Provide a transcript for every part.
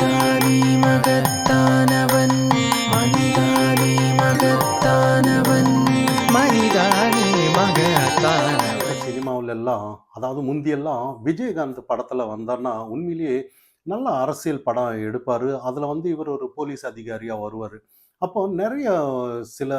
மனிதானே மகத்தானவன், மனிதானே மகத்தானவன், மனிதானே மகத்தானவன். சினிமாவில எல்லாம் அதாவது முந்தியெல்லாம் விஜயகாந்த் படத்துல வந்தார்னா உண்மையிலேயே நல்ல அரசியல் படம் எடுப்பாரு. அதுல வந்து இவர் ஒரு போலீஸ் அதிகாரியா வருவாரு. அப்போ நெறைய சில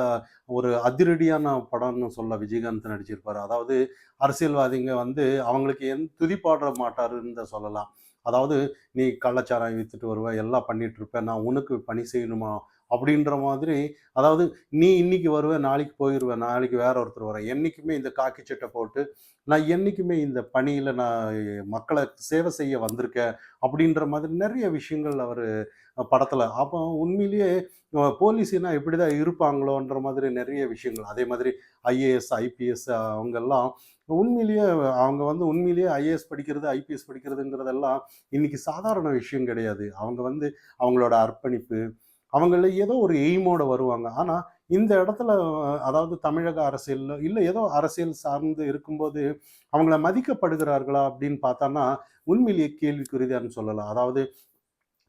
ஒரு அதிரடியான படம்னு சொல்ல விஜயகாந்த் நடிச்சிருப்பாரு. அதாவது அரசியல்வாதிங்க வந்து அவங்களுக்கு துதிபாட மாட்டாருன்னு தான் சொல்லலாம். அதாவது "நீ கள்ளச்சாராயம் வித்துட்டு வருவ, எல்லாம் பண்ணிட்டு இருப்ப. நான் உனக்கு பணி செய்யணுமா?" அப்படின்ற மாதிரி அதாவது "நீ இன்னைக்கு வருவ, நாளைக்கு போயிருவ. நாளைக்கு வேற ஒருத்தர் வரேன். என்னைக்குமே இந்த காக்கி சட்டை போட்டு, நான் என்னைக்குமே இந்த பணியில நான் மக்கள சேவை செய்ய வந்திருக்கேன்." அப்படின்ற மாதிரி நெறைய விஷயங்கள் அவரு படத்துல. அப்போ உண்மையிலேயே போலீஸ்னா இப்படிதான் இருப்பாங்களோன்ற மாதிரி நெறைய விஷயங்கள். அதே மாதிரி ஐஏஎஸ், ஐபிஎஸ் அவங்கெல்லாம் உண்மையிலேயே அவங்க வந்து உண்மையிலேயே ஐஏஎஸ் படிக்கிறது, ஐபிஎஸ் படிக்கிறதுங்கிறதெல்லாம் இன்னைக்கு சாதாரண விஷயம் கிடையாது. அவங்க வந்து அவங்களோட அர்ப்பணிப்பு, அவங்கள ஏதோ ஒரு எய்மோட வருவாங்க. ஆனா இந்த இடத்துல அதாவது தமிழக அரசியல்ல இல்ல ஏதோ அரசியல் சார்ந்து இருக்கும்போது, அவங்கள மதிக்கப்படுகிறார்களா அப்படின்னு பார்த்தோம்னா, உண்மையிலேயே கேள்விக்குறிதான்னு சொல்லலாம். அதாவது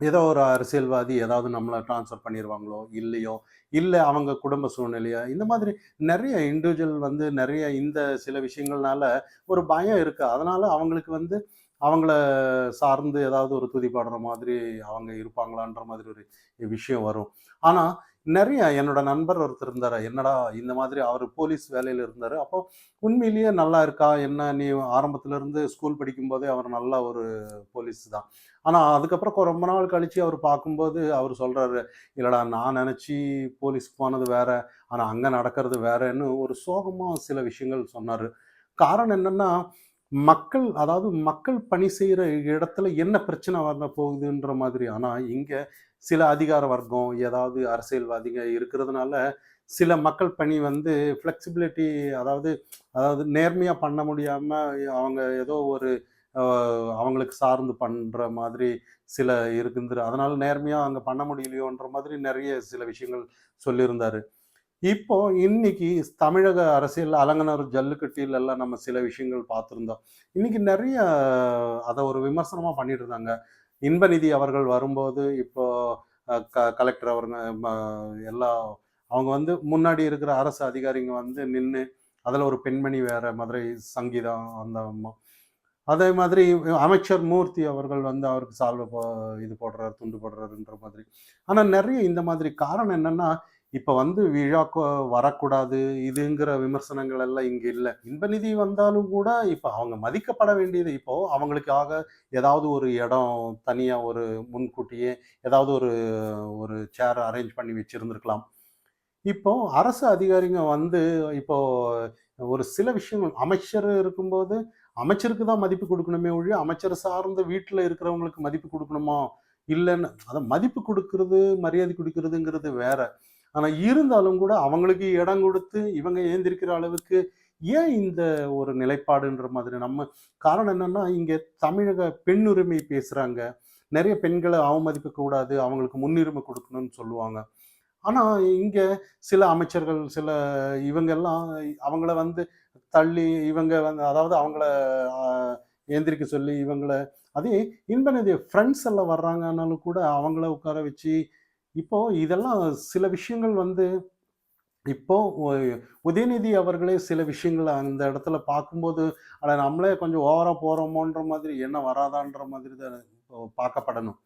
ஏதோ ஒரு அரசியல்வாதி ஏதாவது நம்மள ட்ரான்ஸ்ஃபர் பண்ணிருவாங்களோ, இல்லையோ, இல்ல அவங்க குடும்ப சூழ்நிலையா, இந்த மாதிரி நெறைய இண்டிவிஜுவல் வந்து நெறைய இந்த சில விஷயங்கள்னால ஒரு பயம் இருக்கு. அதனால அவங்களுக்கு வந்து அவங்கள சார்ந்து ஏதாவது ஒரு துதி பாடுற மாதிரி அவங்க இருப்பாங்களான்ற மாதிரி ஒரு விஷயம் வரும். ஆனா, நெறைய என்னோட நண்பர் ஒருத்தர் இருந்தாரு. என்னடா இந்த மாதிரி அவரு போலீஸ் வேலையில இருந்தாரு. அப்போ உண்மையிலேயே நல்லா இருக்கா? என்ன நீ ஆரம்பத்துல இருந்து ஸ்கூல் படிக்கும்போதே அவர் நல்ல ஒரு போலீஸ் தான். ஆனா, அதுக்கப்புறம் ரொம்ப நாள் கழிச்சு அவரு பார்க்கும்போது, அவரு சொல்றாரு, "இல்லடா நான் நெனச்சு போலீஸ்க்கு போனது வேற. ஆனா அங்க நடக்கிறது வேறன்னு" ஒரு சோகமா சில விஷயங்கள் சொன்னாரு. காரணம் என்னன்னா, அதாவது மக்கள் பணி செய்ற இடத்துல என்ன பிரச்சனை வரப் போகுதுன்ற மாதிரி. ஆனா, இங்க சில அதிகார வர்க்கம், ஏதாவது அரசியல்வாதிங்க இருக்கிறதுனால, சில மக்கள் பணி வந்து ஃப்ளெக்சிபிலிட்டி அதாவது அதாவது நேர்மையா பண்ண முடியாம, அவங்க ஏதோ ஒரு அ அவங்களுக்கு சார்ந்து பண்ற மாதிரி சில இருக்குது. அதனால நேர்மையா அங்க பண்ண முடியலையோன்ற மாதிரி நெறைய சில விஷயங்கள் சொல்லியிருந்தாரு. இப்போ இன்னைக்கு தமிழக அரசியல்ல அலங்கநர் ஜல்லிக்கட்டில் எல்லாம் நம்ம சில விஷயங்கள் பார்த்திருந்தோம். இன்னைக்கு நெறைய அத ஒரு விமர்சனமா பண்ணிட்டு இருந்தாங்க. இன்பநிதி அவர்கள் வரும்போது, இப்போ கலெக்டர் அவருங்க எல்லா அவங்க வந்து முன்னாடி இருக்கிற அரசு அதிகாரிங்க வந்து நின்னு, அதுல ஒரு பெண்மணி வேற மதுரை சங்கீதா அந்த அம்மா. அதே மாதிரி அமைச்சர் மூர்த்தி அவர்கள் வந்து அவருக்கு இது போடுறாரு, துண்டு போடுறாருன்ற மாதிரி. ஆனா நெறைய இந்த மாதிரி காரணம் என்னன்னா, இப்ப வந்து விழாக்கு வரக்கூடாது இதுங்கிற விமர்சனங்கள் எல்லாம் இங்க இல்ல. இன்பநிதி வந்தாலும் கூட இப்ப அவங்க மதிக்கப்பட வேண்டியது இப்போ அவங்களுக்காக ஏதாவது ஒரு இடம் தனியா ஒரு முன்கூட்டியே ஏதாவது ஒரு ஒரு சேர் அரேஞ்ச் பண்ணி வச்சிருந்திருக்கலாம். இப்போ அரசு அதிகாரிங்க வந்து இப்போ ஒரு சில விஷயங்கள் அமைச்சர் இருக்கும்போது, அமைச்சருக்கு தான் மதிப்பு குடுக்கணுமே ஒழிய, அமைச்சர் சார்ந்த வீட்ல இருக்கிறவங்களுக்கு மதிப்பு குடுக்கணுமா? இல்லன்னு அதான் மதிப்பு குடுக்குறது, மரியாதை குடுக்குறதுங்கிறது வேற. ஆனா இருந்தாலும் கூட அவங்களுக்கு இடம் குடுத்து, இவங்க ஏந்திரிக்கிற அளவுக்கு ஏன் இந்த ஒரு நிலைப்பாடுன்ற மாதிரி காரணம் என்னன்னா, இங்க தமிழக பெண் உரிமை பேசுறாங்க. நெறைய பெண்கள அவமதிக்கக் கூடாது, அவங்களுக்கு முன்னுரிமை குடுக்கணும்னு சொல்லுவாங்க. ஆனா, இங்க சில அமைச்சர்கள், சில இவங்கெல்லாம் அவங்கள வந்து தள்ளி, இவங்க வந்து அதாவது அவங்கள அ எந்திரிக்க சொல்லி, அதே இன்பநிதி ஃப்ரெண்ட்ஸ் எல்லாம் வர்றாங்கன்னாலும் கூட அவங்கள உட்கார வச்சு, இப்போ இதெல்லாம் சில விஷயங்கள் வந்து இப்போ உ உதயநிதி அவர்களே சில விஷயங்கள அந்த இடத்துல பார்க்கும்போது, அட நம்மளே கொஞ்சம் ஓவரா போறோமோன்ற மாதிரி எண்ணம் வராதான்ற மாதிரி தான் இப்போ பார்க்கப்படணும்.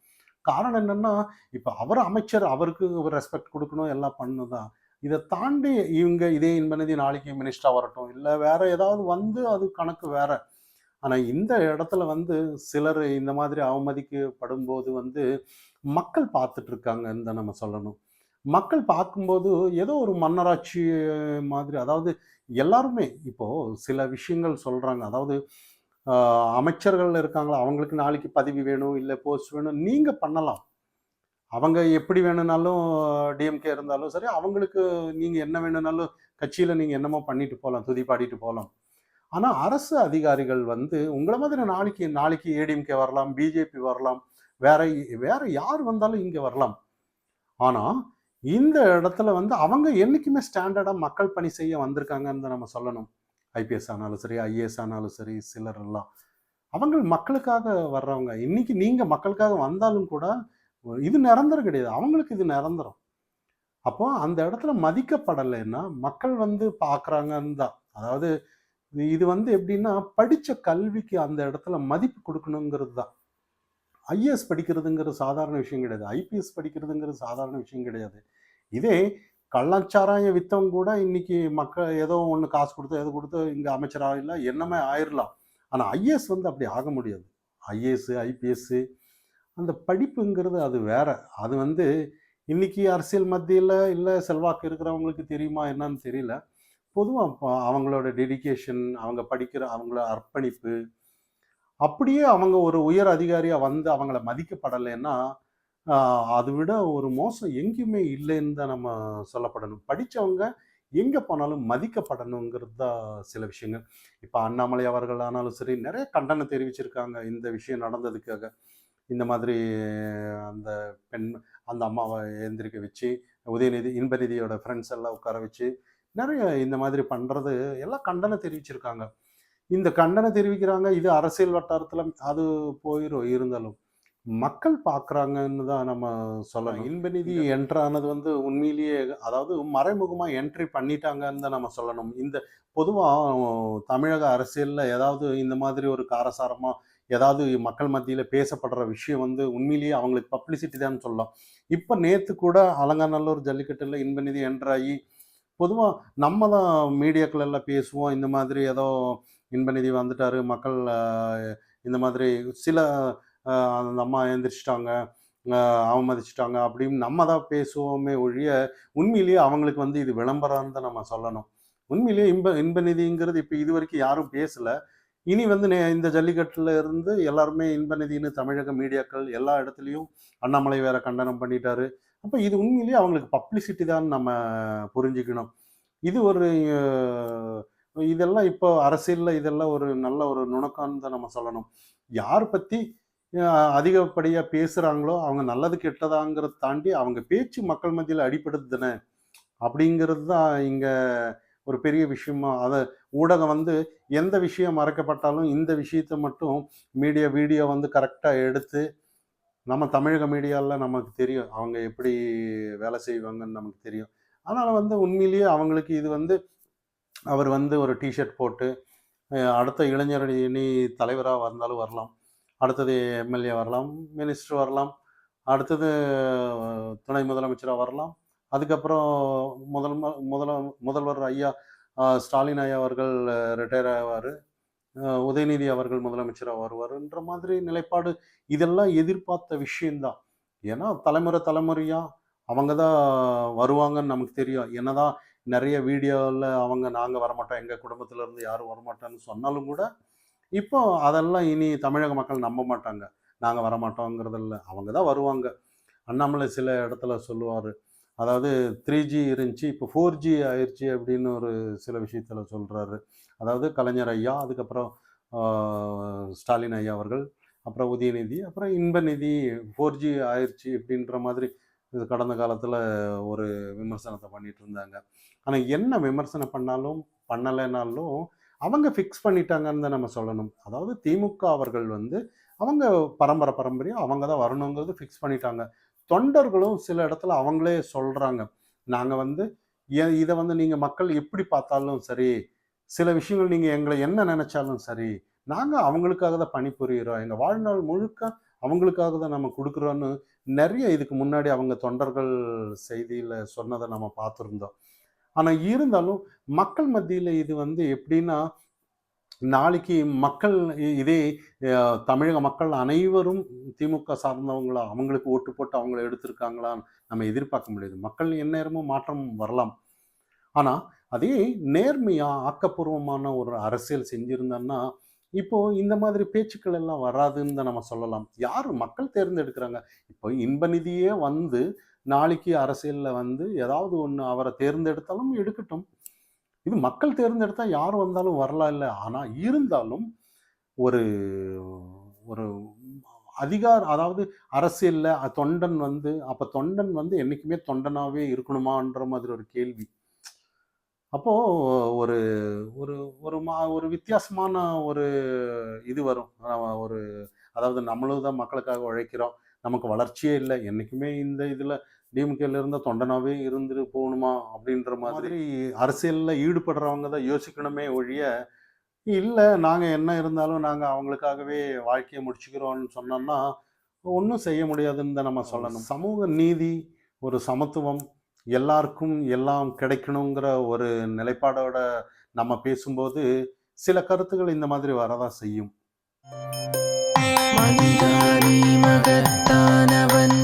காரணம் என்னன்னா, இப்ப அவரு அமைச்சர். அவருக்கு ஒரு ரெஸ்பெக்ட் குடுக்கணும், எல்லாம் பண்ணணும் தான். இத தாண்டி இவங்க இதே இன்பநிதி நாளைக்கு மினிஸ்டரா வரட்டும். இல்ல வேற ஏதாவது வந்து அது கணக்கு வேற. ஆனா இந்த இடத்துல வந்து சிலர் இந்த மாதிரி அவமதிக்கப்படும்போது வந்து, மக்கள் பார்த்துட்டு இருக்காங்கன்னு தான் நம்ம சொல்லணும். மக்கள் பார்க்கும்போது ஏதோ ஒரு மன்னராட்சி மாதிரி அதாவது எல்லாருமே இப்போ சில விஷயங்கள் சொல்றாங்க. அதாவது அ அமைச்சர்கள் இருக்காங்களா, அவங்களுக்கு நாளைக்கு பதவி வேணும், இல்ல போஸ்ட் வேணும். நீங்க பண்ணலாம். அவங்க எப்படி வேணும்னாலும் டிஎம்கே இருந்தாலும் சரி, அவங்களுக்கு நீங்க என்ன வேணும்னாலும் கட்சியில நீங்க என்னமோ பண்ணிட்டு போலாம். துதி பாடிட்டு போலாம். ஆனா அரசு அதிகாரிகள் வந்து உங்கள மாதிரி நாளைக்கு நாளைக்கு ஏடிஎம்கே வரலாம், பிஜேபி வரலாம். வேற வேற யார் வந்தாலும் இங்க வரலாம். ஆனா, இந்த இடத்துல வந்து அவங்க என்னைக்குமே ஸ்டாண்டர்டா மக்கள் பணி செய்ய வந்திருக்காங்கன்னு தான் நம்ம சொல்லணும். ஐபிஎஸ் ஆனாலும் சரி, ஐஏஎஸ் ஆனாலும் சரி, சிலர் எல்லாம். அவங்க மக்களுக்காக வர்றவங்க. இன்னைக்கு நீங்க மக்களுக்காக வந்தாலும் கூட, இது நிரந்தரம் கிடையாது. அவங்களுக்கு இது நிரந்தரம். அப்போ அந்த இடத்துல மதிக்கப்படலைன்னா, மக்கள் வந்து பார்க்குறாங்கன்னு தான். அதாவது இது வந்து எப்படின்னா, படிச்ச கல்விக்கு அந்த இடத்துல மதிப்பு குடுக்கணுங்கிறது தான். ஐஏஎஸ் படிக்கிறதுங்கிறது சாதாரண விஷயம் கிடையாது. ஐபிஎஸ் படிக்கிறதுங்கிறது சாதாரண விஷயம் கிடையாது. இதே கள்ளச்சாராயம் வித்தவங்க கூட இன்னைக்கு ஏதோ ஒண்ணு காசு குடுத்து, ஏதோ குடுத்து இங்க அமைச்சர் ஆயிடலாம், என்னமே ஆயிரலாம். ஆனா ஐஏஎஸ் வந்து அப்படி ஆக முடியாது. ஐஏஎஸ், ஐபிஎஸ் அந்த படிப்புங்கிறது அது வேற. அது வந்து இன்னைக்கு அரசியல் மத்தியில இல்ல செல்வாக்கு இருக்கிறவங்களுக்கு தெரியுமா என்னன்னு தெரியல. பொதுவா அவங்களோட டெடிகேஷன், அவங்க படிக்கிற அவங்களோட அர்ப்பணிப்பு, அப்படியே அவங்க ஒரு உயர் அதிகாரியா வந்து அவங்கள மதிக்கப்படலைன்னா, ஆ அது விட ஒரு மோசம் எங்கேயுமே இல்லைன்னு தான் நம்ம சொல்லப்படணும். படிச்சவங்க எங்க போனாலும் மதிக்கப்படணுங்கிறது தான் சில விஷயங்கள். இப்ப அண்ணாமலை அவர்கள் ஆனாலும் சரி, நெறைய கண்டனம் தெரிவிச்சிருக்காங்க இந்த விஷயம் நடந்ததுக்காக. இந்த மாதிரி அந்த பெண் அந்த அம்மாவ எந்திரிக்க வச்சு, உதயநிதி இன்பநிதியோட ஃப்ரெண்ட்ஸ் எல்லாம் உட்கார வச்சு, நெறைய இந்த மாதிரி பண்றது எல்லாம் கண்டனம் தெரிவிச்சிருக்காங்க. இந்த கண்டனம் தெரிவிக்கிறாங்க. இது அரசியல் வட்டாரத்தில அது போயிரும் இருந்தாலும். மக்கள் பார்க்குறாங்கன்னு தான் நம்ம சொல்லணும். இன்பநிதி என்டர் ஆனது வந்து உண்மையிலேயே அதாவது மறைமுகமா என்ட்ரி பண்ணிட்டாங்கன்னு தான் நம்ம சொல்லணும். இந்த பொதுவா தமிழக அரசியல்ல ஏதாவது இந்த மாதிரி ஒரு காரசாரமா ஏதாவது மக்கள் மத்தியில பேசப்படுற விஷயம் வந்து உண்மையிலேயே அவங்களுக்கு பப்ளிசிட்டி தான்னு சொல்லலாம். இப்ப நேத்து கூட அலங்காநல்லூர் ஜல்லிக்கட்டுல இன்பநிதி என்டர் ஆயி பொதுவா நம்ம தான் மீடியாக்கள் எல்லாம் பேசுவோம். இந்த மாதிரி ஏதோ இன்பநிதி வந்துட்டாரு. மக்கள் இந்த மாதிரி சில அந்த அம்மா எந்திரிச்சுட்டாங்க, அ அவமதிச்சுட்டாங்க அப்படின்னு நம்ம தான் பேசுவோமே ஒழிய, உண்மையிலேயே அவங்களுக்கு வந்து இது விளம்பரம்ன்னு தான் நம்ம சொல்லணும். உண்மையிலேயே இன்பநிதிங்கிறது இப்ப இதுவரைக்கும் யாரும் பேசல. இனி வந்து இந்த ஜல்லிக்கட்டுல இருந்து எல்லாருமே இன்பநிதின்னு தமிழக மீடியாக்கள் எல்லா இடத்துலயும் அண்ணாமலை வேற கண்டனம் பண்ணிட்டாரு. அப்ப இது உண்மையிலேயே அவங்களுக்கு பப்ளிசிட்டி தான்னு நம்ம புரிஞ்சுக்கணும். இது ஒரு இதெல்லாம் இப்போ அரசியல்ல இதெல்லாம் ஒரு நல்ல ஒரு நுணுக்கம்னு தான் நம்ம சொல்லணும். யார் பத்தி அதிகப்படியா பேசுறாங்களோ, அவங்க நல்லது கெட்டதாங்கிறத தாண்டி அவங்க பேச்சு மக்கள் மத்தியில அடிபடுது தானே! அப்படிங்கிறது தான் இங்க ஒரு பெரிய விஷயமா ஊடகம் வந்து எந்த விஷயம் மறைக்கப்பட்டாலும், இந்த விஷயத்த மட்டும் வீடியோ வந்து கரெக்ட்டா எடுத்து, நம்ம தமிழக மீடியால நமக்கு தெரியும். அவங்க எப்படி வேலை செய்வாங்கன்னு நமக்கு தெரியும். அதனால வந்து உண்மையிலேயே அவங்களுக்கு இது வந்து அவர் வந்து ஒரு டீ ஷர்ட் போட்டு, அடுத்த இளைஞரணி அணி தலைவரா வந்தாலும் வரலாம். அடுத்தது எம்எல்ஏ வரலாம், மினிஸ்டர் வரலாம். அடுத்தது துணை முதலமைச்சரா வரலாம். அதுக்கப்புறம் முதல் ம முதல முதல்வர் ஐயா ஸ்டாலின் ஐயா அவர்கள் ரிட்டயர் ஆவாரு. உதயநிதி அவர்கள் முதலமைச்சரா வருவாருன்ற மாதிரி நிலைப்பாடு, இதெல்லாம் எதிர்பார்த்த விஷயம் தான். ஏன்னா தலைமுறை தலைமுறையா அவங்க தான் வருவாங்கன்னு நமக்கு தெரியும். என்னதான் நெறைய வீடியோல நாங்க வரமாட்டோம், எங்க குடும்பத்தில இருந்து யாரும் வரமாட்டோம்ன்னு சொன்னாலும் கூட, இப்போ அதெல்லாம் இனி தமிழக மக்கள் நம்ப மாட்டாங்க. நாங்க வரமாட்டோங்கிறதில்ல. அவங்க தான் வருவாங்க. அண்ணாமலை சில இடத்துல சொல்லுவாரு. அதாவது 3G இருந்துச்சு. இப்போ 4G ஆயிருச்சு அப்படின்னு ஒரு சில விஷயத்துல சொல்றாரு. அதாவது கலைஞர் ஐயா, அதுக்கப்புறம் ஆ ஸ்டாலின் ஐயா அவர்கள், அப்புறம் உதயநிதி, அப்புறம் இன்பநிதி 4G ஆயிருச்சு இப்படின்ற மாதிரி இது கடந்த காலத்துல ஒரு விமர்சனத்த பண்ணிட்டு இருந்தாங்க. ஆனா என்ன விமர்சனம் பண்ணாலும், பண்ணலைனாலும் அவங்க ஃபிக்ஸ் பண்ணிட்டாங்கன்னு தான் நம்ம சொல்லணும். அதாவது திமுக அவர்கள் வந்து அவங்க பரம்பரையா அவங்க தான் வரணுங்கிறது ஃபிக்ஸ் பண்ணிட்டாங்க. தொண்டர்களும் சில இடத்துல அவங்களே சொல்றாங்க. நாங்க வந்து இத வந்து நீங்க மக்கள் எப்படி பார்த்தாலும் சரி, சில விஷயங்கள் நீங்க எங்கள என்ன நெனச்சாலும் சரி, நாங்க அவங்களுக்காக தான் பணிபுரியிறோம். எங்க வாழ்நாள் முழுக்க அவங்களுக்காக தான் நம்ம குடுக்குறோம்னு நெறைய இதுக்கு முன்னாடி அவங்க தொண்டர்கள் செய்தியில சொன்னத நம்ம பார்த்திருந்தோம். ஆனா இருந்தாலும் மக்கள் மத்தியில இது வந்து எப்படின்னா, நாளைக்கு மக்கள் இதே தமிழக மக்கள் அனைவரும் திமுக சார்ந்தவங்களா, அவங்களுக்கு ஓட்டு போட்டு அவங்கள எடுத்திருக்காங்களான்னு நம்ம எதிர்பார்க்க முடியாது. மக்கள் எந்நேரமும் மாற்றம் வரலாம். ஆனா, அதே நேர்மையா, ஆக்கப்பூர்வமான ஒரு அரசியல் செஞ்சிருந்தோம்னா, இப்போ இந்த மாதிரி பேச்சுக்கள் எல்லாம் வராதுன்னு தான் நம்ம சொல்லலாம். யாரு மக்கள் தேர்ந்தெடுக்கிறாங்க. இப்போ இன்பநிதியே வந்து நாளைக்கு அரசியல்ல வந்து ஏதாவது ஒண்ணு அவர தேர்ந்தெடுத்தாலும் எடுக்கட்டும். இது மக்கள் தேர்ந்தெடுத்தா யார் வந்தாலும் வரலாம் இல்ல. ஆனா இருந்தாலும் ஒரு ஒரு அதாவது அரசியல்ல தொண்டன் வந்து அப்ப தொண்டன் வந்து என்னைக்குமே தொண்டனாவே இருக்கணுமான்ற மாதிரி ஒரு கேள்வி. அப்போ ஒரு ஒரு ஒரு வித்தியாசமான ஒரு இது வரும். ஒரு அதாவது நம்மளும் தான் மக்களுக்காக உழைக்கிறோம். நமக்கு வளர்ச்சியே இல்லை, என்றைக்குமே இந்த இதில் டிஎம்கேல இருந்த தொண்டனாவே இருந்துட்டு போகணுமா அப்படின்ற மாதிரி அரசியலில் ஈடுபடுறவங்க தான் யோசிக்கணுமே ஒழிய, இல்லை நாங்கள் என்ன இருந்தாலும் நாங்கள் அவங்களுக்காகவே வாழ்க்கையை முடிச்சுக்கிறோம்னு சொன்னோம்னா ஒன்றும் செய்ய முடியாதுன்னு தான் நம்ம சொல்லணும். சமூக நீதி, ஒரு சமத்துவம், எல்லாருக்கும் எல்லாம் கிடைக்கணுங்கிற ஒரு நிலைப்பாடோட நம்ம பேசும்போது சில கருத்துக்கள் இந்த மாதிரி வரதான் செய்யும். மனிதானி மகத்தானவன்